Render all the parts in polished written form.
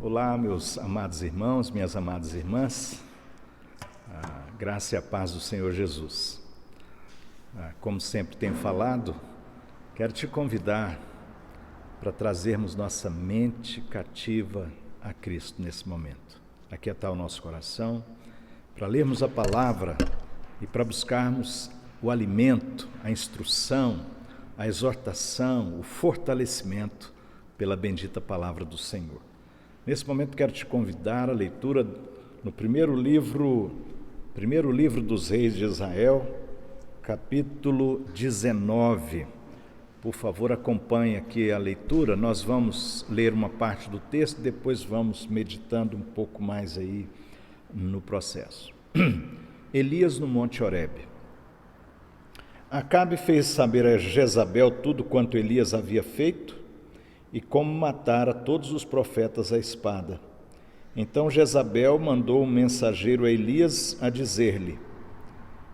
Olá, meus amados irmãos, minhas amadas irmãs, a graça e a paz do Senhor Jesus. Como sempre tenho falado, quero te convidar para trazermos nossa mente cativa a Cristo nesse momento. Aquietar o nosso coração, para lermos a palavra e para buscarmos o alimento, a instrução, a exortação, o fortalecimento pela bendita palavra do Senhor. Nesse momento quero te convidar à leitura no primeiro livro dos Reis de Israel, capítulo 19. Por favor, acompanhe aqui a leitura. Nós vamos ler uma parte do texto, depois vamos meditando um pouco mais aí no processo. Elias no Monte Horebe. Acabe fez saber a Jezabel tudo quanto Elias havia feito e como matara todos os profetas à espada. Então Jezabel mandou um mensageiro a Elias a dizer-lhe: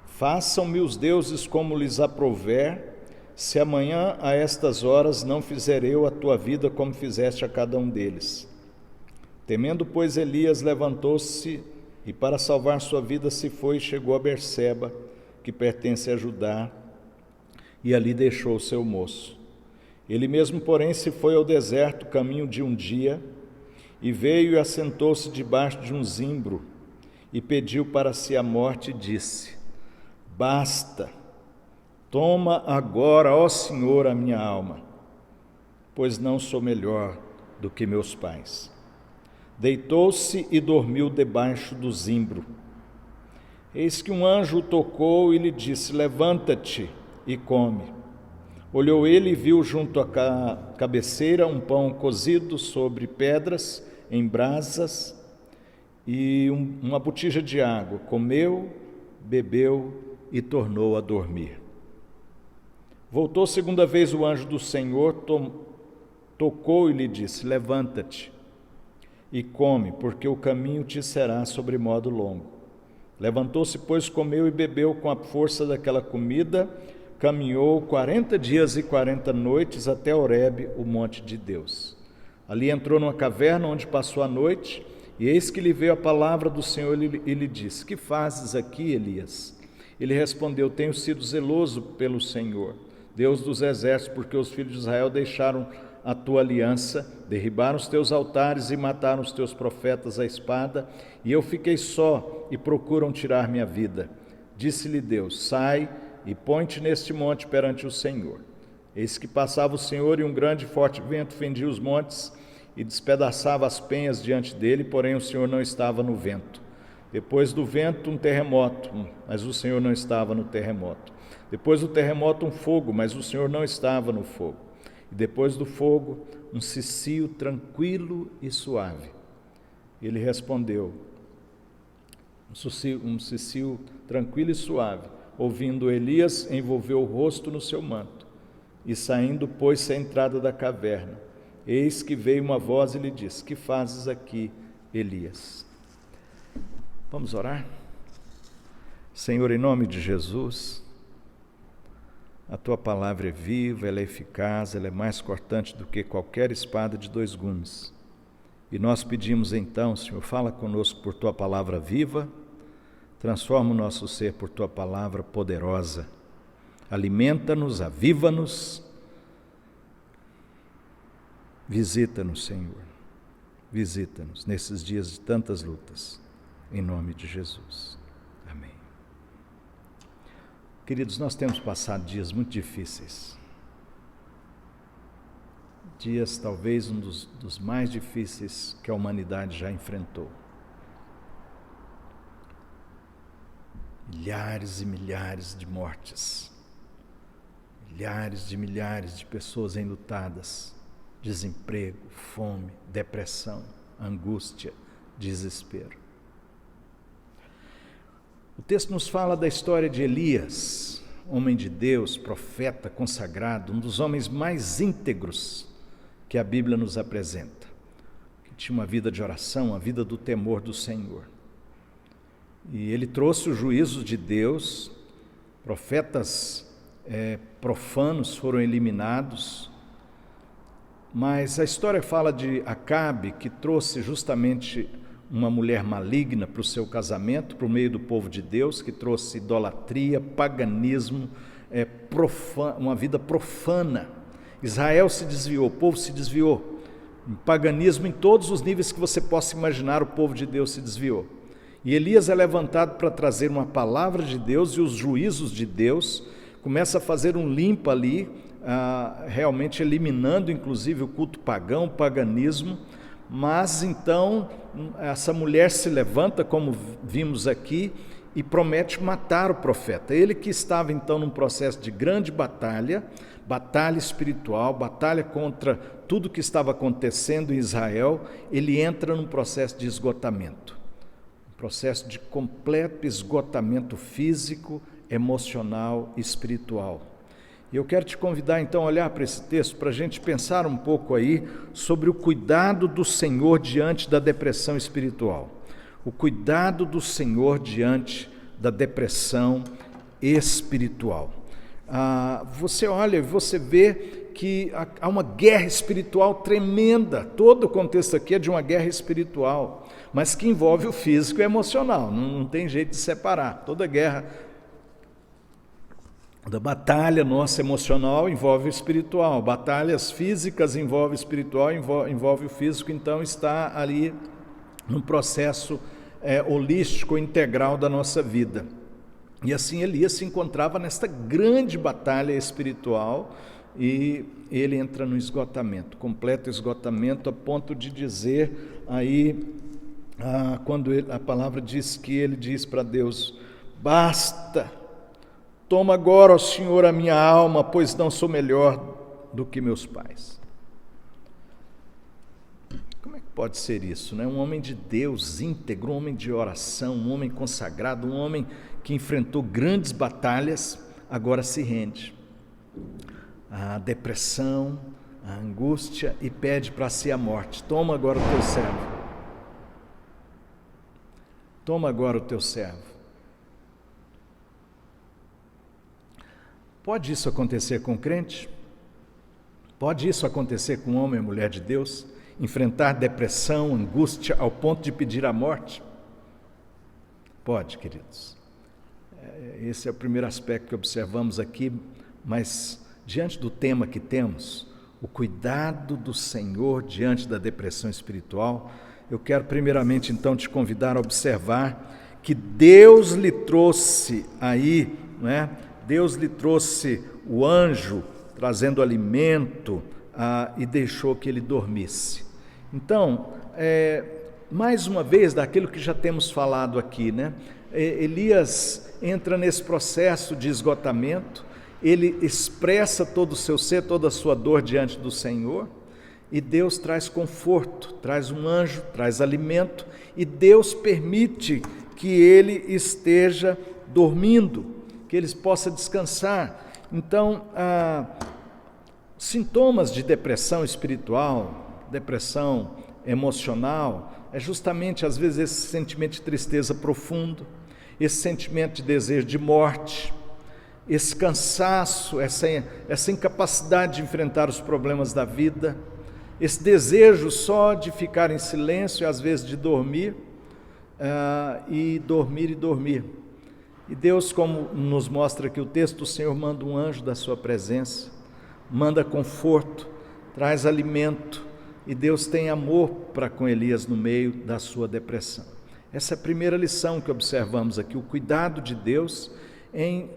façam-me os deuses como lhes aprouver, se amanhã a estas horas não fizer eu a tua vida como fizeste a cada um deles. Temendo, pois, Elias levantou-se e para salvar sua vida se foi e chegou a Berseba, que pertence a Judá, e ali deixou o seu moço. Ele mesmo, porém, se foi ao deserto, caminho de um dia, e veio e assentou-se debaixo de um zimbro, e pediu para si a morte, e disse: basta, toma agora, ó Senhor, a minha alma, pois não sou melhor do que meus pais. Deitou-se e dormiu debaixo do zimbro. Eis que um anjo o tocou e lhe disse: levanta-te e come. Olhou ele e viu junto à cabeceira um pão cozido sobre pedras em brasas e uma botija de água. Comeu, bebeu e tornou a dormir. Voltou segunda vez o anjo do Senhor, tocou e lhe disse: levanta-te e come, porque o caminho te será sobremodo longo. Levantou-se, pois, comeu e bebeu com a força daquela comida. Caminhou 40 dias e 40 noites até Horebe, o monte de Deus. Ali entrou numa caverna onde passou a noite, e eis que lhe veio a palavra do Senhor e lhe disse: que fazes aqui, Elias? Ele respondeu: tenho sido zeloso pelo Senhor, Deus dos exércitos, porque os filhos de Israel deixaram a tua aliança, derribaram os teus altares e mataram os teus profetas à espada, e eu fiquei só e procuram tirar minha vida. Disse-lhe Deus: sai e põe-te neste monte perante o Senhor. Eis que passava o Senhor, e um grande e forte vento fendia os montes e despedaçava as penhas diante dele, porém o Senhor não estava no vento. Depois do vento, um terremoto, mas o Senhor não estava no terremoto. Depois do terremoto, um fogo, mas o Senhor não estava no fogo. E depois do fogo, um cicio tranquilo e suave. Ele respondeu: um cicio tranquilo e suave. Ouvindo Elias, envolveu o rosto no seu manto, e saindo, pôs-se à entrada da caverna. Eis que veio uma voz e lhe disse: que fazes aqui, Elias? Vamos orar? Senhor, em nome de Jesus, a tua palavra é viva, ela é eficaz, ela é mais cortante do que qualquer espada de dois gumes. E nós pedimos então, Senhor, fala conosco por tua palavra viva. Transforma o nosso ser por tua palavra poderosa. Alimenta-nos, aviva-nos. Visita-nos, Senhor. Visita-nos nesses dias de tantas lutas. Em nome de Jesus. Amém. Queridos, nós temos passado dias muito difíceis. Dias talvez um dos mais difíceis que a humanidade já enfrentou. Milhares e milhares de mortes, milhares de pessoas enlutadas, desemprego, fome, depressão, angústia, desespero. O texto nos fala da história de Elias, homem de Deus, profeta consagrado, um dos homens mais íntegros que a Bíblia nos apresenta, que tinha uma vida de oração, uma vida do temor do Senhor. E ele trouxe o juízo de Deus, profetas profanos foram eliminados, mas a história fala de Acabe, que trouxe justamente uma mulher maligna para o seu casamento, para o meio do povo de Deus, que trouxe idolatria, paganismo, uma vida profana. Israel se desviou, o povo se desviou. Paganismo em todos os níveis que você possa imaginar, o povo de Deus se desviou. E Elias é levantado para trazer uma palavra de Deus e os juízos de Deus, começa a fazer um limpa ali, realmente eliminando inclusive o culto pagão, o paganismo. Mas então essa mulher se levanta, como vimos aqui, e promete matar o profeta. Ele que estava então num processo de grande batalha espiritual, batalha contra tudo que estava acontecendo em Israel, ele entra num processo de esgotamento, um processo de completo esgotamento físico, emocional e espiritual. E eu quero te convidar então a olhar para esse texto, para a gente pensar um pouco aí sobre o cuidado do Senhor diante da depressão espiritual. O cuidado do Senhor diante da depressão espiritual. Você olha e você vê que há uma guerra espiritual tremenda. Todo o contexto aqui é de uma guerra espiritual, mas que envolve o físico e o emocional. Não tem jeito de separar. Toda guerra da batalha nossa emocional envolve o espiritual. Batalhas físicas envolve o espiritual, envolve o físico. Então está ali num processo holístico, integral da nossa vida. E assim Elias se encontrava nesta grande batalha espiritual e ele entra no esgotamento, completo esgotamento, a ponto de dizer aí, quando a palavra diz que ele diz para Deus: basta, toma agora, ó Senhor, a minha alma, pois não sou melhor do que meus pais. Como é que pode ser isso, né? Um homem de Deus íntegro, um homem de oração, um homem consagrado, um homem que enfrentou grandes batalhas, agora se rende à depressão, à angústia e pede para si a morte. Toma agora o teu servo. Toma agora o teu servo. Pode isso acontecer com o crente? Pode isso acontecer com um homem e mulher de Deus? Enfrentar depressão, angústia ao ponto de pedir a morte? Pode, queridos. Esse é o primeiro aspecto que observamos aqui, mas diante do tema que temos, o cuidado do Senhor diante da depressão espiritual, eu quero primeiramente então te convidar a observar que Deus lhe trouxe aí, não é? Deus lhe trouxe o anjo trazendo alimento e deixou que ele dormisse. Então, mais uma vez, daquilo que já temos falado aqui, né? Elias entra nesse processo de esgotamento, ele expressa todo o seu ser, toda a sua dor diante do Senhor, e Deus traz conforto, traz um anjo, traz alimento, e Deus permite que ele esteja dormindo, que ele possa descansar. Então, sintomas de depressão espiritual, depressão emocional, é justamente às vezes esse sentimento de tristeza profundo, esse sentimento de desejo de morte, esse cansaço, essa incapacidade de enfrentar os problemas da vida, esse desejo só de ficar em silêncio e às vezes de dormir, e dormir. E Deus, como nos mostra aqui o texto, o Senhor manda um anjo da sua presença, manda conforto, traz alimento, e Deus tem amor para com Elias no meio da sua depressão. Essa é a primeira lição que observamos aqui, o cuidado de Deus em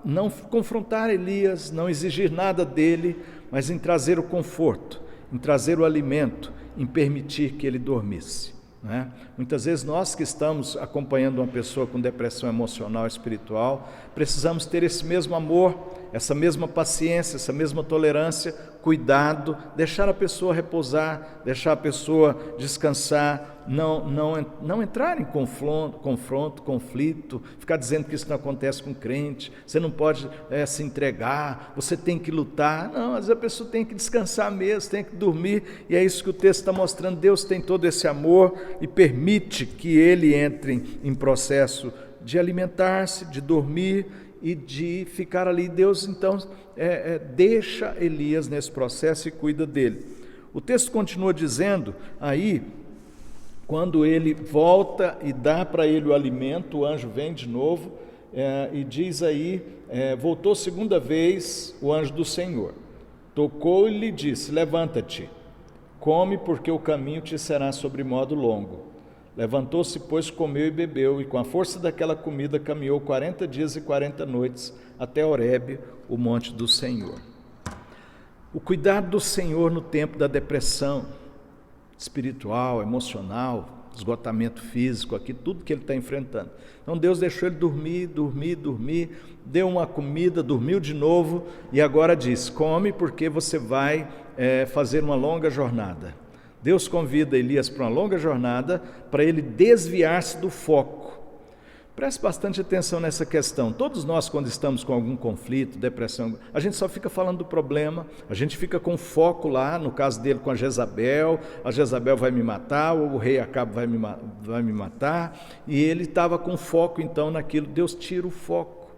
não confrontar Elias, não exigir nada dele, mas em trazer o conforto, em trazer o alimento, em permitir que ele dormisse. Né? Muitas vezes nós que estamos acompanhando uma pessoa com depressão emocional e espiritual, precisamos ter esse mesmo amor, essa mesma paciência, essa mesma tolerância, cuidado, deixar a pessoa repousar, deixar a pessoa descansar, não entrar em confronto, conflito, ficar dizendo que isso não acontece com crente, você não pode se entregar, você tem que lutar. Não, às vezes a pessoa tem que descansar mesmo, tem que dormir, e é isso que o texto está mostrando. Deus tem todo esse amor e permite que ele entre em processo de alimentar-se, de dormir e de ficar ali. Deus então deixa Elias nesse processo e cuida dele. O texto continua dizendo, aí, quando ele volta e dá para ele o alimento, o anjo vem de novo e diz aí, voltou segunda vez o anjo do Senhor, tocou e lhe disse, levanta-te, come, porque o caminho te será sobre modo longo. Levantou-se, pois, comeu e bebeu, e com a força daquela comida caminhou 40 dias e 40 noites até Horebe, o monte do Senhor. O cuidado do Senhor no tempo da depressão espiritual, emocional, esgotamento físico, aqui, tudo que ele está enfrentando. Então Deus deixou ele dormir, deu uma comida, dormiu de novo, e agora diz, come, porque você vai fazer uma longa jornada. Deus convida Elias para uma longa jornada, para ele desviar-se do foco. Preste bastante atenção nessa questão. Todos nós, quando estamos com algum conflito, depressão, a gente só fica falando do problema, a gente fica com foco lá, no caso dele com a Jezabel vai me matar, o rei Acabe vai me matar, e ele estava com foco então naquilo. Deus tira o foco.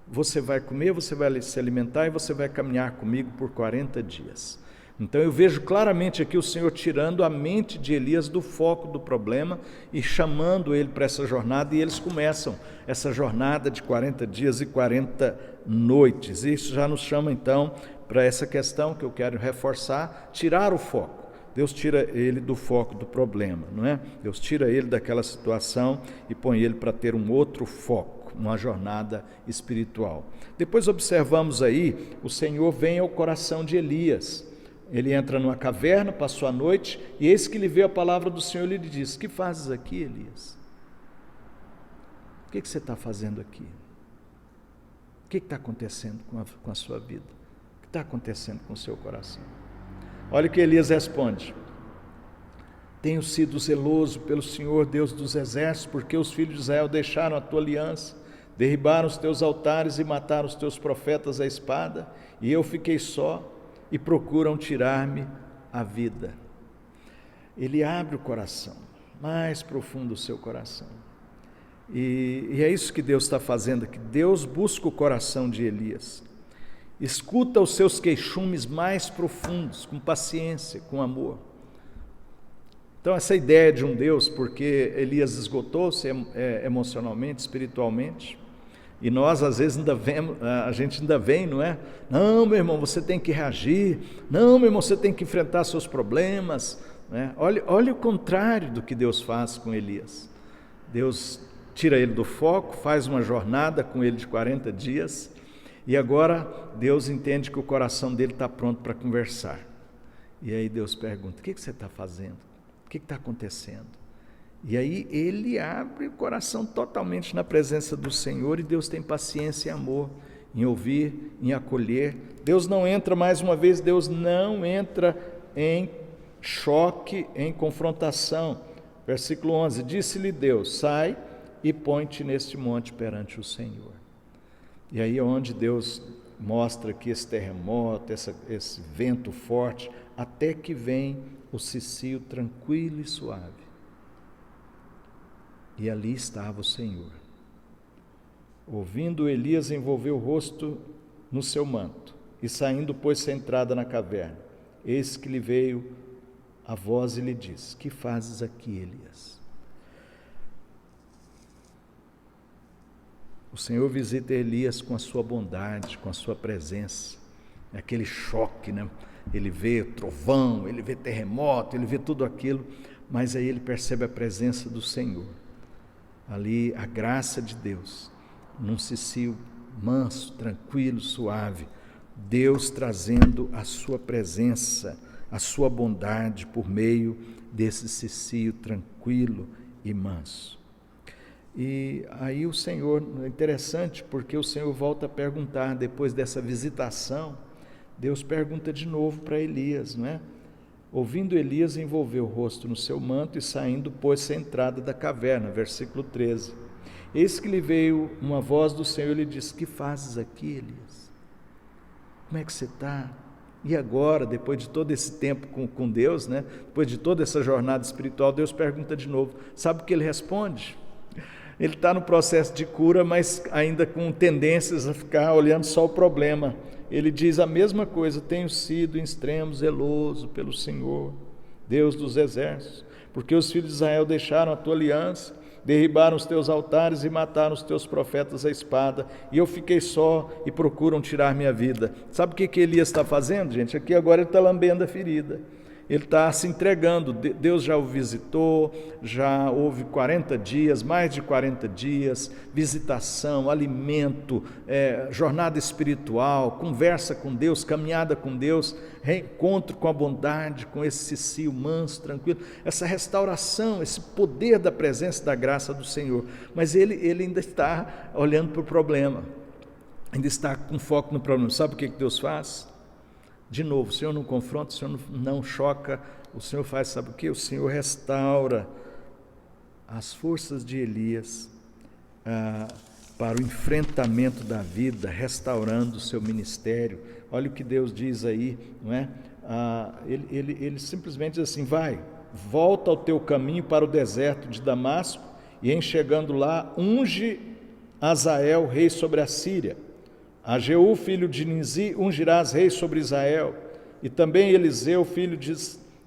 Você vai comer, você vai se alimentar e você vai caminhar comigo por 40 dias. Então eu vejo claramente aqui o Senhor tirando a mente de Elias do foco do problema e chamando ele para essa jornada, e eles começam essa jornada de 40 dias e 40 noites. Isso já nos chama então para essa questão que eu quero reforçar, tirar o foco. Deus tira ele do foco do problema, não é? Deus tira ele daquela situação e põe ele para ter um outro foco, uma jornada espiritual. Depois observamos aí, o Senhor vem ao coração de Elias. Ele entra numa caverna, passou a noite, e eis que lhe veio a palavra do Senhor e lhe disse, que fazes aqui, Elias? O que você está fazendo aqui? O que está acontecendo com a sua vida? O que está acontecendo com o seu coração? Olha o que Elias responde, tenho sido zeloso pelo Senhor, Deus dos exércitos, porque os filhos de Israel deixaram a tua aliança, derribaram os teus altares e mataram os teus profetas à espada, e eu fiquei só, e procuram tirar-me a vida. Ele abre o coração, mais profundo o seu coração. E é isso que Deus está fazendo aqui. Deus busca o coração de Elias. Escuta os seus queixumes mais profundos, com paciência, com amor. Então essa ideia de um Deus, porque Elias esgotou-se emocionalmente, espiritualmente, e nós, às vezes, a gente ainda vem, não é? Não, meu irmão, você tem que reagir. Não, meu irmão, você tem que enfrentar seus problemas. Né? Olha o contrário do que Deus faz com Elias. Deus tira ele do foco, faz uma jornada com ele de 40 dias, e agora Deus entende que o coração dele está pronto para conversar. E aí Deus pergunta, o que você está fazendo? O que está acontecendo? E aí ele abre o coração totalmente na presença do Senhor, e Deus tem paciência e amor em ouvir, em acolher. Deus não entra, mais uma vez, Deus não entra em choque, em confrontação. Versículo 11, disse-lhe Deus, sai e põe-te neste monte perante o Senhor. E aí é onde Deus mostra que esse terremoto, esse vento forte, até que vem o cicio tranquilo e suave. E ali estava o Senhor. Ouvindo, Elias envolveu o rosto no seu manto, e saindo, pôs-se à entrada na caverna. Eis que lhe veio a voz e lhe disse, que fazes aqui, Elias? O Senhor visita Elias com a sua bondade, com a sua presença. É aquele choque, né? Ele vê trovão, ele vê terremoto, ele vê tudo aquilo, mas aí ele percebe a presença do Senhor. Ali a graça de Deus, num cicio manso, tranquilo, suave, Deus trazendo a sua presença, a sua bondade por meio desse cicio tranquilo e manso. E aí o Senhor, é interessante porque o Senhor volta a perguntar, depois dessa visitação, Deus pergunta de novo para Elias, não é? Ouvindo, Elias envolveu o rosto no seu manto e saindo, pôs-se à entrada da caverna, versículo 13. Eis que lhe veio uma voz do Senhor e lhe disse, que fazes aqui, Elias? Como é que você está? E agora, depois de todo esse tempo com Deus, né? Depois de toda essa jornada espiritual, Deus pergunta de novo. Sabe o que ele responde? Ele está no processo de cura, mas ainda com tendências a ficar olhando só o problema. Ele diz a mesma coisa: tenho sido em extremo zeloso pelo Senhor, Deus dos exércitos, porque os filhos de Israel deixaram a tua aliança, derribaram os teus altares e mataram os teus profetas à espada, e eu fiquei só e procuram tirar minha vida. Sabe o que Elias está fazendo, gente? Aqui agora ele está lambendo a ferida. Ele está se entregando. Deus já o visitou, já houve 40 dias, mais de 40 dias, visitação, alimento, jornada espiritual, conversa com Deus, caminhada com Deus, reencontro com a bondade, com esse cio manso, tranquilo, essa restauração, esse poder da presença, da graça do Senhor. Mas ele ainda está olhando para o problema, ainda está com foco no problema. Sabe o que Deus faz? De novo, o Senhor não confronta, o Senhor não choca, o Senhor faz, sabe o que? O Senhor restaura as forças de Elias para o enfrentamento da vida, restaurando o seu ministério. Olha o que Deus diz aí, não é? Ele simplesmente diz assim: vai, volta ao teu caminho para o deserto de Damasco, e em chegando lá, unge Azael, rei sobre a Síria. A Jeú, filho de Nizi, ungirás rei sobre Israel, e também Eliseu, filho de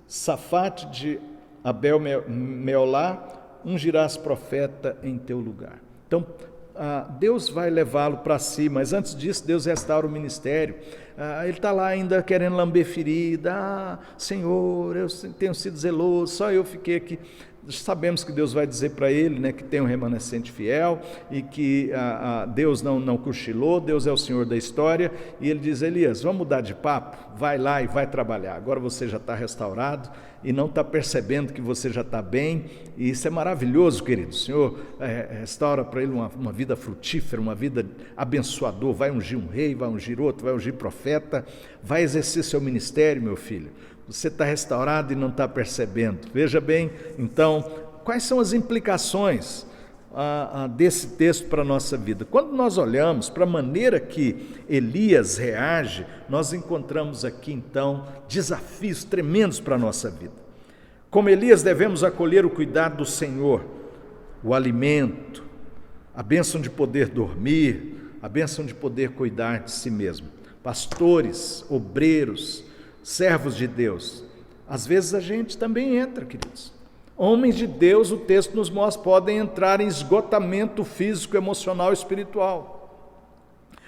Safate de Abel-Meolá, ungirás profeta em teu lugar. Então, Deus vai levá-lo para si, mas antes disso, Deus restaura o ministério. Ele está lá ainda querendo lamber ferida. Senhor, eu tenho sido zeloso, só eu fiquei aqui. Sabemos que Deus vai dizer para ele, né, que tem um remanescente fiel e que Deus não cochilou, Deus é o Senhor da história. E ele diz: Elias, vamos mudar de papo? Vai lá e vai trabalhar. Agora você já está restaurado e não está percebendo que você já está bem, e isso é maravilhoso, querido. O Senhor restaura para ele uma vida frutífera, uma vida abençoadora. Vai ungir um rei, vai ungir outro, vai ungir profeta, vai exercer seu ministério, meu filho. Você está restaurado e não está percebendo. Veja bem, então, quais são as implicações desse texto para a nossa vida? Quando nós olhamos para a maneira que Elias reage, nós encontramos aqui, então, desafios tremendos para a nossa vida. Como Elias, devemos acolher o cuidado do Senhor, o alimento, a bênção de poder dormir, a bênção de poder cuidar de si mesmo. Pastores, obreiros, servos de Deus, às vezes a gente também entra, queridos. Homens de Deus, o texto nos mostra, podem entrar em esgotamento físico, emocional e espiritual.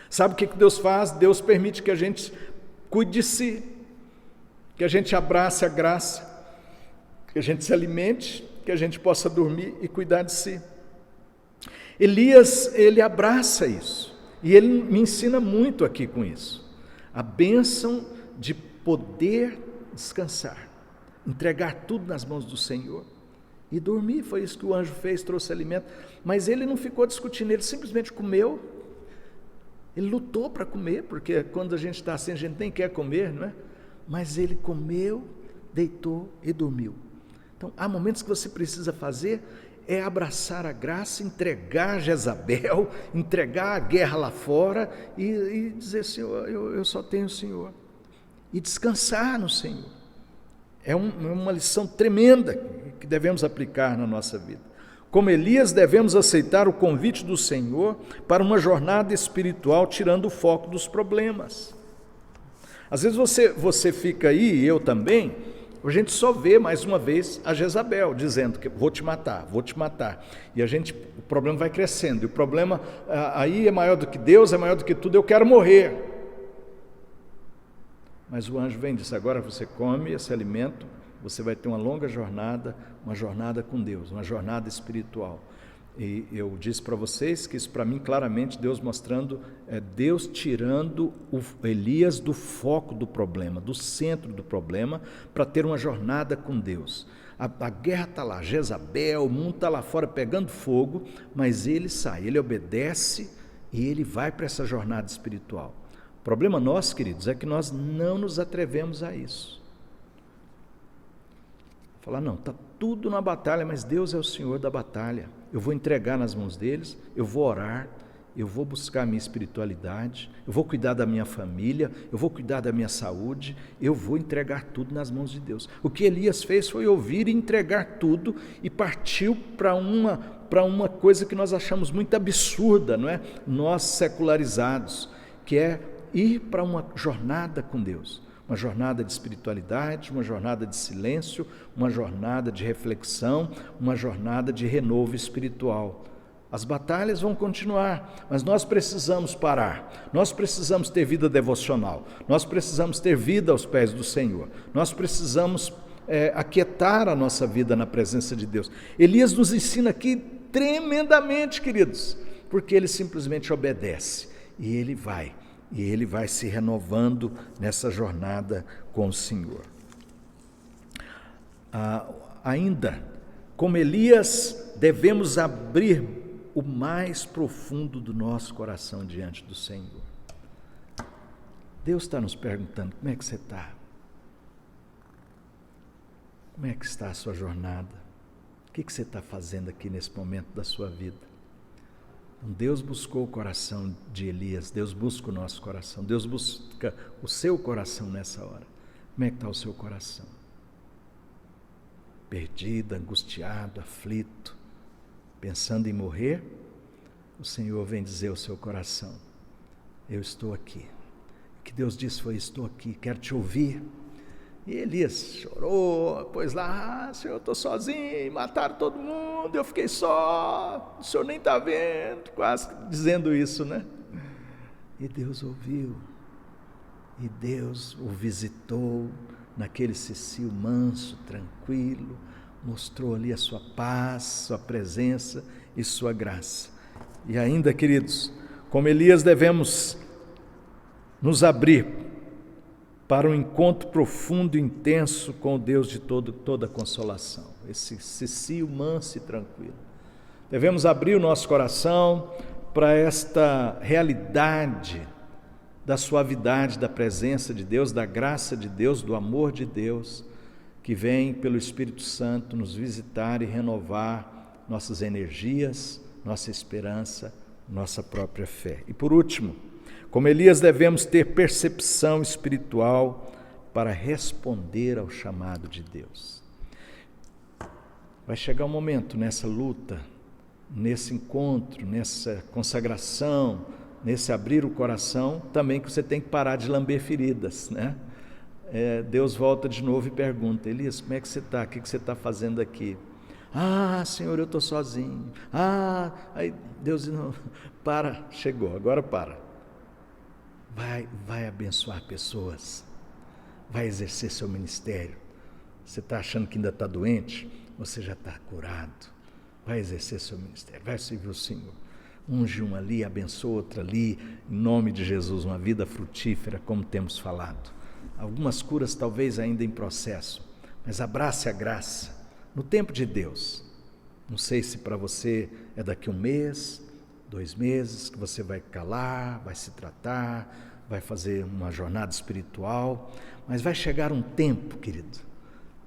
Sabe o que Deus faz? Deus permite que a gente cuide de si, que a gente abrace a graça, que a gente se alimente, que a gente possa dormir e cuidar de si. Elias, ele abraça isso, e ele me ensina muito aqui com isso. A bênção de poder descansar, entregar tudo nas mãos do Senhor e dormir. Foi isso que o anjo fez, trouxe alimento, mas ele não ficou discutindo, ele simplesmente comeu. Ele lutou para comer, porque quando a gente está assim, a gente nem quer comer, não é? Mas ele comeu, deitou e dormiu. Então, há momentos que você precisa fazer é abraçar a graça, entregar Jezabel, entregar a guerra lá fora e dizer: Senhor, eu só tenho o Senhor. E descansar no Senhor. É uma lição tremenda que devemos aplicar na nossa vida. Como Elias, devemos aceitar o convite do Senhor para uma jornada espiritual, tirando o foco dos problemas. Às vezes você fica aí, e eu também, a gente só vê mais uma vez a Jezabel dizendo que vou te matar, vou te matar. E o problema vai crescendo, e o problema aí é maior do que Deus, é maior do que tudo, eu quero morrer. Mas o anjo vem e diz: agora você come esse alimento, você vai ter uma longa jornada, uma jornada com Deus, uma jornada espiritual. E eu disse para vocês que isso, para mim, claramente, Deus mostrando, Deus tirando o Elias do foco do problema, do centro do problema, para ter uma jornada com Deus. A guerra está lá, Jezabel, o mundo está lá fora pegando fogo, mas ele sai, ele obedece e ele vai para essa jornada espiritual. O problema nosso, queridos, é que nós não nos atrevemos a isso. Falar: não, está tudo na batalha, mas Deus é o Senhor da batalha. Eu vou entregar nas mãos deles, eu vou orar eu vou buscar a minha espiritualidade, eu vou cuidar da minha família, eu vou cuidar da minha saúde, eu vou entregar tudo nas mãos de Deus. O que Elias fez foi ouvir e entregar tudo e partiu para uma coisa que nós achamos muito absurda, não é? Nós secularizados, que é ir para uma jornada com Deus, uma jornada de espiritualidade, uma jornada de silêncio, uma jornada de reflexão, uma jornada de renovo espiritual. As batalhas vão continuar, mas nós precisamos parar, nós precisamos ter vida devocional, nós precisamos ter vida aos pés do Senhor, nós precisamos aquietar a nossa vida na presença de Deus. Elias nos ensina aqui tremendamente, queridos, porque ele simplesmente obedece e ele vai se renovando nessa jornada com o Senhor. Ainda, como Elias, devemos abrir o mais profundo do nosso coração diante do Senhor. Deus está nos perguntando: como é que você está? Como é que está a sua jornada? O que você está fazendo aqui nesse momento da sua vida? Deus buscou o coração de Elias, Deus busca o nosso coração, Deus busca o seu coração nessa hora. Como é que está o seu coração? Perdido, angustiado, aflito, pensando em morrer? O Senhor vem dizer ao seu coração: eu estou aqui. O que Deus disse foi: estou aqui, quero te ouvir. E Elias chorou, pois lá: Senhor, eu estou sozinho, mataram todo mundo, eu fiquei só, o Senhor nem está vendo, quase dizendo isso, né? E Deus ouviu, e Deus o visitou naquele cicio manso, tranquilo, mostrou ali a sua paz, sua presença e sua graça. E ainda, queridos, como Elias, devemos nos abrir para um encontro profundo e intenso com o Deus de toda consolação, esse cicio manso e tranquilo. Devemos abrir o nosso coração para esta realidade da suavidade, da presença de Deus, da graça de Deus, do amor de Deus, que vem pelo Espírito Santo nos visitar e renovar nossas energias, nossa esperança, nossa própria fé. E por último, como Elias, devemos ter percepção espiritual para responder ao chamado de Deus. Vai chegar um momento nessa luta, nesse encontro, nessa consagração, nesse abrir o coração, também que você tem que parar de lamber feridas, né? Deus volta de novo e pergunta: Elias, como é que você está? O que você está fazendo aqui? Senhor, eu estou sozinho. Aí Deus diz: não, para, chegou, agora para. Vai abençoar pessoas, vai exercer seu ministério. Você está achando que ainda está doente? Você já está curado. Vai exercer seu ministério, vai servir o Senhor. Unge um ali, abençoa outra ali, em nome de Jesus, uma vida frutífera, como temos falado. Algumas curas talvez ainda em processo, mas abrace a graça no tempo de Deus. Não sei se para você é daqui 1 mês, 2 meses, que você vai calar, vai se tratar, vai fazer uma jornada espiritual, mas vai chegar um tempo, querido,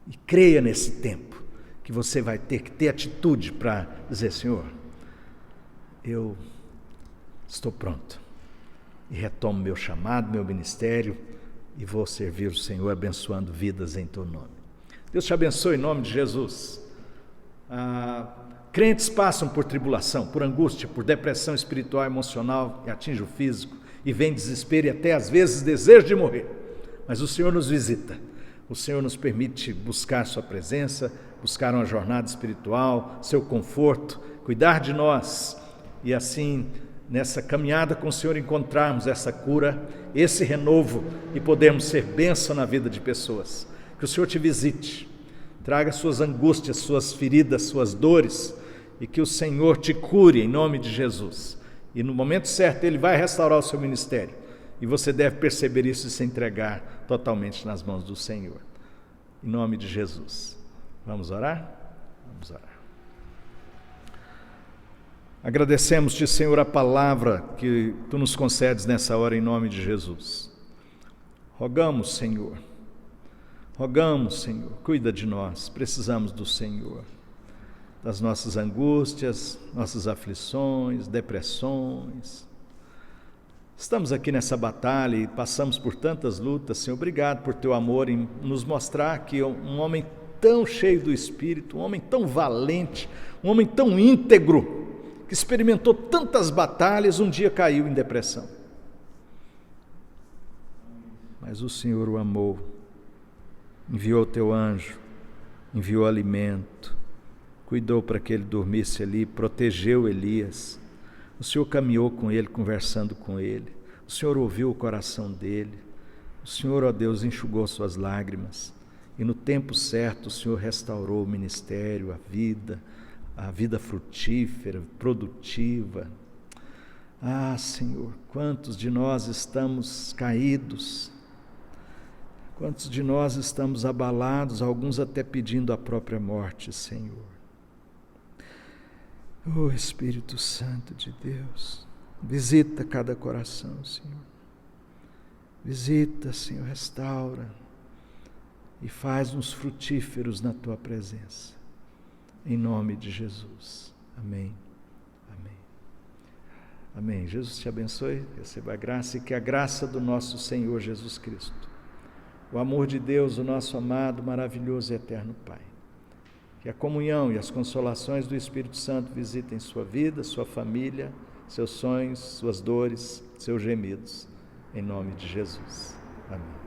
e creia nesse tempo, que você vai ter que ter atitude para dizer: Senhor, eu estou pronto, e retomo meu chamado, meu ministério, e vou servir o Senhor abençoando vidas em teu nome. Deus te abençoe em nome de Jesus. Crentes passam por tribulação, por angústia, por depressão espiritual e emocional, que atinge o físico, e vem desespero e até às vezes desejo de morrer. Mas o Senhor nos visita, o Senhor nos permite buscar sua presença, buscar uma jornada espiritual, seu conforto, cuidar de nós, e assim, nessa caminhada com o Senhor, encontrarmos essa cura, esse renovo, e podermos ser bênção na vida de pessoas. Que o Senhor te visite, traga suas angústias, suas feridas, suas dores, e que o Senhor te cure em nome de Jesus. E no momento certo Ele vai restaurar o seu ministério, e você deve perceber isso e se entregar totalmente nas mãos do Senhor. Em nome de Jesus. Vamos orar? Vamos orar. Agradecemos-te, Senhor, a palavra que Tu nos concedes nessa hora em nome de Jesus. Rogamos, Senhor, cuida de nós, precisamos do Senhor. das nossas angústias, nossas aflições, depressões. Estamos aqui nessa batalha e passamos por tantas lutas, Senhor. Obrigado por teu amor em nos mostrar que um homem tão cheio do Espírito, um homem tão valente, um homem tão íntegro, que experimentou tantas batalhas, um dia caiu em depressão. Mas o Senhor o amou, enviou o teu anjo, enviou alimento, cuidou para que ele dormisse ali, protegeu Elias. O Senhor caminhou com ele, conversando com ele. O Senhor ouviu o coração dele. O Senhor, ó Deus, enxugou suas lágrimas. E no tempo certo o Senhor restaurou o ministério, a vida frutífera, produtiva. Ah, Senhor, quantos de nós estamos caídos, quantos de nós estamos abalados, alguns até pedindo a própria morte, Senhor. Oh, Espírito Santo de Deus, visita cada coração, Senhor. Visita, Senhor, restaura e faz-nos frutíferos na Tua presença. Em nome de Jesus. Amém. Amém. Amém. Jesus te abençoe, receba a graça e que a graça do nosso Senhor Jesus Cristo, o amor de Deus, o nosso amado, maravilhoso e eterno Pai, que a comunhão e as consolações do Espírito Santo visitem sua vida, sua família, seus sonhos, suas dores, seus gemidos. Em nome de Jesus. Amém.